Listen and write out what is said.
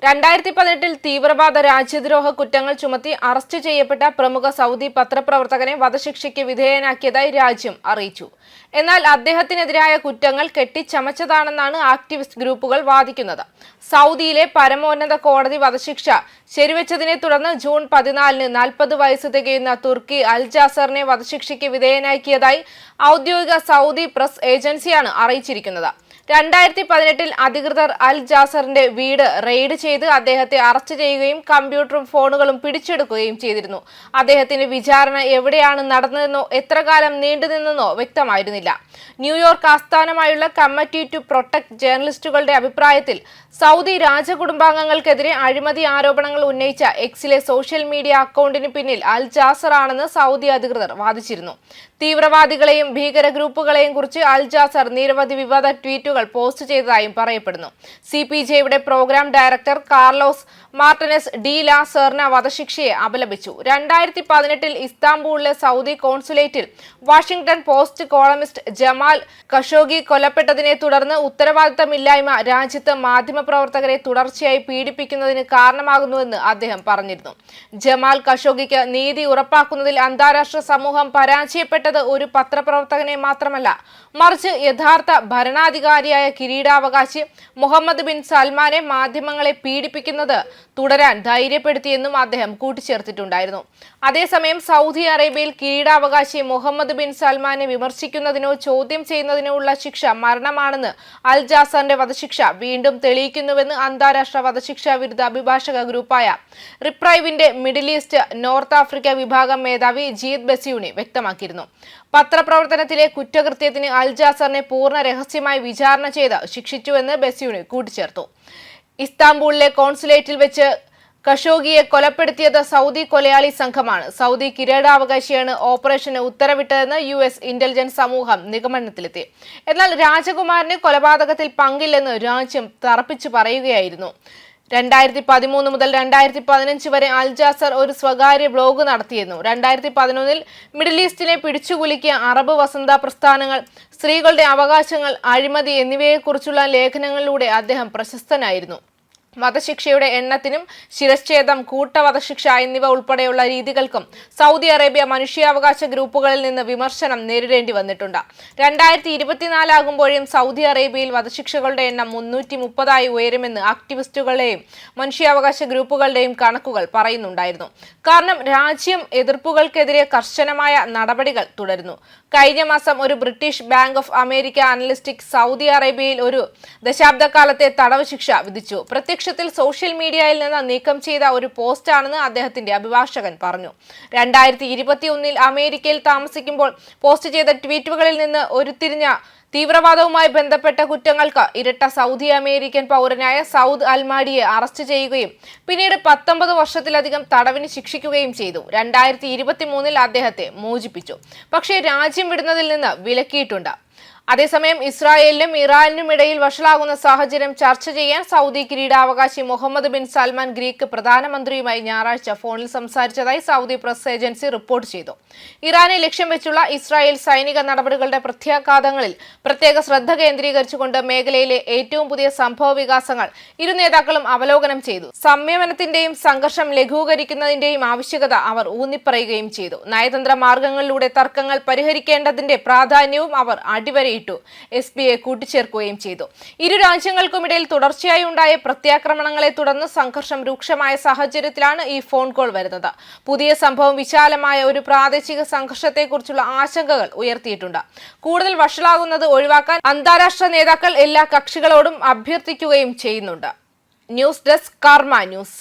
2018 തീവ്രവാദ രാജ്യദ്രോഹ കുറ്റങ്ങൾ ചുമത്തി അറസ്റ്റ് ചെയ്യപ്പെട്ട പ്രമുഖ സൗദി പത്രപ്രവർത്തകനെ വധശിക്ഷയ്ക്ക് വിധേയനാക്കിയതായി രാജ്യം അറിയിച്ചു. എന്നാൽ അദ്ദേഹത്തിനെതിരായ കുറ്റങ്ങൾ കെട്ടിച്ചമച്ചതാണെന്നാണ് ആക്ടിവിസ്റ്റ് ഗ്രൂപ്പുകൾ വാദിക്കുന്നത്. സൗദിയിലെ പരമോന്നത കോടതി വധശിക്ഷ ശരിവെച്ചതിനെ തുടർന്ന് ജൂൺ 14-ന് 40 വയസ്സ് തികയുന്ന തുർക്കി അൽ ജാസറിനെ വധശിക്ഷയ്ക്ക് വിധേയനാക്കിയതായി ഔദ്യോഗിക സൗദി പ്രസ് ഏജൻസിയാണ് അറിയിച്ചിരിക്കുന്നത്. 2018 അധികൃതർ അൽ ജാസറിന്റെ വീട് റെയ്ഡ് ചെയ്ത് അദ്ദേഹത്തെ അറസ്റ്റ് ചെയ്യുകയും കമ്പ്യൂട്ടറും ഫോണുകളും പിടിച്ചെടുക്കുകയും ചെയ്തിരുന്നു. അദ്ദേഹത്തിന്റെ വിചാരണ എവിടെയാണ് നടന്നതെന്നോ എത്ര കാലം നീണ്ടുനിന്നെന്നോ വ്യക്തമായിരുന്നില്ല. ന്യൂയോർക്ക് ആസ്ഥാനമായുള്ള കമ്മിറ്റി ടു പ്രൊട്ടക്ട് ജേർണലിസ്റ്റുകളുടെ അഭിപ്രായത്തിൽ സൗദി രാജകുടുംബാംഗങ്ങൾക്കെതിരെ അഴിമതി ആരോപണങ്ങൾ ഉന്നയിച്ച എക്സിലെ സോഷ്യൽ മീഡിയ അക്കൗണ്ടിന് പിന്നിൽ അൽ ജാസർ ആണെന്ന് സൗദി അധികൃതർ വാദിച്ചിരുന്നു. തീവ്രവാദികളെയും ഭീകര ഗ്രൂപ്പുകളെയും കുറിച്ച് അൽ ജാസർ നിരവധി വിവാദ ട്വീറ്റുകൾ പോസ്റ്റ് ചെയ്തതായും പറയപ്പെടുന്നു. CPJയുടെ program director Carlos Martinez de la Serna വധശിക്ഷയെ അപലപിച്ചു. 2018 ഇസ്താംബൂളിലെ സൗദി കോൺസുലേറ്റിൽ Washington Post columnist Jamal Khashoggi കൊല്ലപ്പെട്ടതിനെ തുടർന്ന് ഉത്തരവാദിത്തമില്ലായ്മ രാജ്യത്ത് മാധ്യമപ്രവർത്തകരെ തുടർച്ചയായി പീഡിപ്പിക്കുന്നതിന് കാരണമാകുന്നുവെന്ന് അദ്ദേഹം പറഞ്ഞിരുന്നു. ജമാൽ ഖഷോഗിക്ക് നീതി ഉറപ്പാക്കുന്നതിൽ അന്താരാഷ്ട്ര സമൂഹം പരാജയപ്പെട്ടത് ഒരു പത്രപ്രവർത്തകനെ മാത്രമല്ല, മറിച്ച് യഥാർത്ഥ ഭരണാധികാരിയായ കിരീടാവകാശി മുഹമ്മദ് ബിൻ സൽമാനെ മാധ്യമങ്ങളെ പീഡിപ്പിക്കുന്നത് തുടരാൻ ധൈര്യപ്പെടുത്തിയെന്നും അദ്ദേഹം കൂട്ടിച്ചേർത്തിട്ടുണ്ടായിരുന്നു. അതേസമയം സൗദി അറേബ്യയിൽ കിരീടാവകാശി മുഹമ്മദ് ബിൻ സൽമാനെ വിമർശിക്കുന്നതിനോ ചോദ്യം ചെയ്യുന്നതിനോ ഉള്ള ശിക്ഷ മരണമാണെന്ന് അൽ ജാസറിന്റെ വധശിക്ഷ വീണ്ടും തെളിയിക്കുന്നുവെന്ന് അന്താരാഷ്ട്ര വധശിക്ഷാ വിരുദ്ധ അഭിഭാഷക ഗ്രൂപ്പായ റിപ്രൈവിന്റെ മിഡിൽ ഈസ്റ്റ് നോർത്ത് ആഫ്രിക്ക വിഭാഗം മേധാവി ജീദ് ബസിയൂണി വ്യക്തമാക്കിയിരുന്നു. പത്രപ്രവർത്തനത്തിലെ കുറ്റകൃത്യത്തിന് അൽ ജാസറിനെ പൂർണ്ണ രഹസ്യമായി വിചാരണ ചെയ്ത് ശിക്ഷിച്ചുവെന്ന് ബസിയൂണി കൂട്ടിച്ചേർത്തു. ഇസ്താംബൂളിലെ കോൺസുലേറ്റിൽ വെച്ച് ഖഷോഗിയെ കൊലപ്പെടുത്തിയത് സൗദി കൊലയാളി സംഘമാണ്. സൗദി കിരീടാവകാശിയാണ് ഓപ്പറേഷന് ഉത്തരവിട്ടതെന്ന് US ഇന്റലിജൻസ് സമൂഹം നിഗമനത്തിലെത്തി. എന്നാൽ രാജകുമാരന് കൊലപാതകത്തിൽ പങ്കില്ലെന്ന് രാജ്യം തറപ്പിച്ചു പറയുകയായിരുന്നു. 2013 മുതൽ 2015 വരെ അൽ ജാസർ ഒരു സ്വകാര്യ ബ്ലോഗ് നടത്തിയിരുന്നു. 2011 മിഡിൽ ഈസ്റ്റിനെ പിടിച്ചുകുലുക്കിയ അറബ് വസന്ത പ്രസ്ഥാനങ്ങൾ, സ്ത്രീകളുടെ അവകാശങ്ങൾ, അഴിമതി എന്നിവയെക്കുറിച്ചുള്ള ലേഖനങ്ങളിലൂടെ അദ്ദേഹം പ്രശസ്തനായിരുന്നു. വധശിക്ഷയുടെ എണ്ണത്തിനും ശിരച്ഛേദം, കൂട്ടവധശിക്ഷ എന്നിവ ഉൾപ്പെടെയുള്ള രീതികൾക്കും സൗദി അറേബ്യ മനുഷ്യാവകാശ ഗ്രൂപ്പുകളിൽ നിന്ന് വിമർശനം നേരിടേണ്ടി വന്നിട്ടുണ്ട്. 2024 ആകുമ്പോഴും സൗദി അറേബ്യയിൽ വധശിക്ഷകളുടെ എണ്ണം 330 ഉയരുമെന്ന് ആക്ടിവിസ്റ്റുകളുടെയും മനുഷ്യാവകാശ ഗ്രൂപ്പുകളുടെയും കണക്കുകൾ പറയുന്നുണ്ടായിരുന്നു. കാരണം രാജ്യം എതിർപ്പുകൾക്കെതിരെ കർശനമായ നടപടികൾ തുടരുന്നു. കഴിഞ്ഞ മാസം ഒരു ബ്രിട്ടീഷ് ബാങ്ക് ഓഫ് അമേരിക്ക അനലിസ്റ്റിക് സൗദി അറേബ്യയിൽ ഒരു ദശാബ്ദക്കാലത്തെ തടവ് ശിക്ഷ വിധിച്ചു. പ്രത്യക്ഷത്തിൽ സോഷ്യൽ മീഡിയയിൽ നിന്ന് നീക്കം ചെയ്ത ഒരു പോസ്റ്റാണെന്ന് അദ്ദേഹത്തിന്റെ അഭിഭാഷകൻ പറഞ്ഞു. 2021 അമേരിക്കയിൽ താമസിക്കുമ്പോൾ പോസ്റ്റ് ചെയ്ത ട്വീറ്റുകളിൽ നിന്ന് ഉരുത്തിരിഞ്ഞ തീവ്രവാദവുമായി ബന്ധപ്പെട്ട കുറ്റങ്ങൾക്ക് ഇരട്ട സൗദി അമേരിക്കൻ പൗരനായ സൗദ് അൽമാഡിയെ അറസ്റ്റ് ചെയ്യുകയും പിന്നീട് 19 വർഷത്തിലധികം തടവിന് ശിക്ഷിക്കുകയും ചെയ്തു. 2023 അദ്ദേഹത്തെ മോചിപ്പിച്ചു. പക്ഷേ രാജ്യം വിടുന്നതിൽ നിന്ന് വിലക്കിയിട്ടുണ്ട്. അതേസമയം ഇസ്രായേലിനും ഇറാനും ഇടയിൽ വഷളാകുന്ന സാഹചര്യം ചർച്ച ചെയ്യാൻ സൗദി കിരീടാവകാശി മുഹമ്മദ് ബിൻ സൽമാൻ ഗ്രീക്ക് പ്രധാനമന്ത്രിയുമായി ഞായറാഴ്ച ഫോണിൽ സംസാരിച്ചതായി സൗദി പ്രസ് ഏജൻസി റിപ്പോർട്ട് ചെയ്തു. ഇറാനെ ലക്ഷ്യം വെച്ചുള്ള ഇസ്രായേൽ സൈനിക നടപടികളുടെ പ്രത്യാഘാതങ്ങളിൽ പ്രത്യേക ശ്രദ്ധ കേന്ദ്രീകരിച്ചുകൊണ്ട് മേഖലയിലെ ഏറ്റവും പുതിയ സംഭവ വികാസങ്ങൾ ഇരു നേതാക്കളും അവലോകനം ചെയ്തു. സംയമനത്തിന്റെയും സംഘർഷം ലഘൂകരിക്കുന്നതിന്റെയും ആവശ്യകത അവർ ഊന്നിപ്പറയുകയും ചെയ്തു. നയതന്ത്ര മാർഗങ്ങളിലൂടെ തർക്കങ്ങൾ പരിഹരിക്കേണ്ടതിന്റെ പ്രാധാന്യവും അവർ അടിവരയിട്ടു. SBയെ കൂട്ടിച്ചേർക്കുകയും ചെയ്തു. ഇരു രാജ്യങ്ങൾക്കുമിടയിൽ തുടർച്ചയായി ഉണ്ടായ പ്രത്യാക്രമണങ്ങളെ തുടർന്ന് സംഘർഷം രൂക്ഷമായ സാഹചര്യത്തിലാണ് ഈ ഫോൺ കോൾ വരുന്നത്. പുതിയ സംഭവം വിശാലമായ ഒരു പ്രാദേശിക സംഘർഷത്തെക്കുറിച്ചുള്ള ആശങ്കകൾ ഉയർത്തിയിട്ടുണ്ട്. കൂടുതൽ വഷളാകുന്നത് ഒഴിവാക്കാൻ അന്താരാഷ്ട്ര നേതാക്കൾ എല്ലാ കക്ഷികളോടും അഭ്യർത്ഥിക്കുകയും ചെയ്യുന്നുണ്ട്. ന്യൂസ് ഡെസ്ക് കർമ്മ ന്യൂസ്.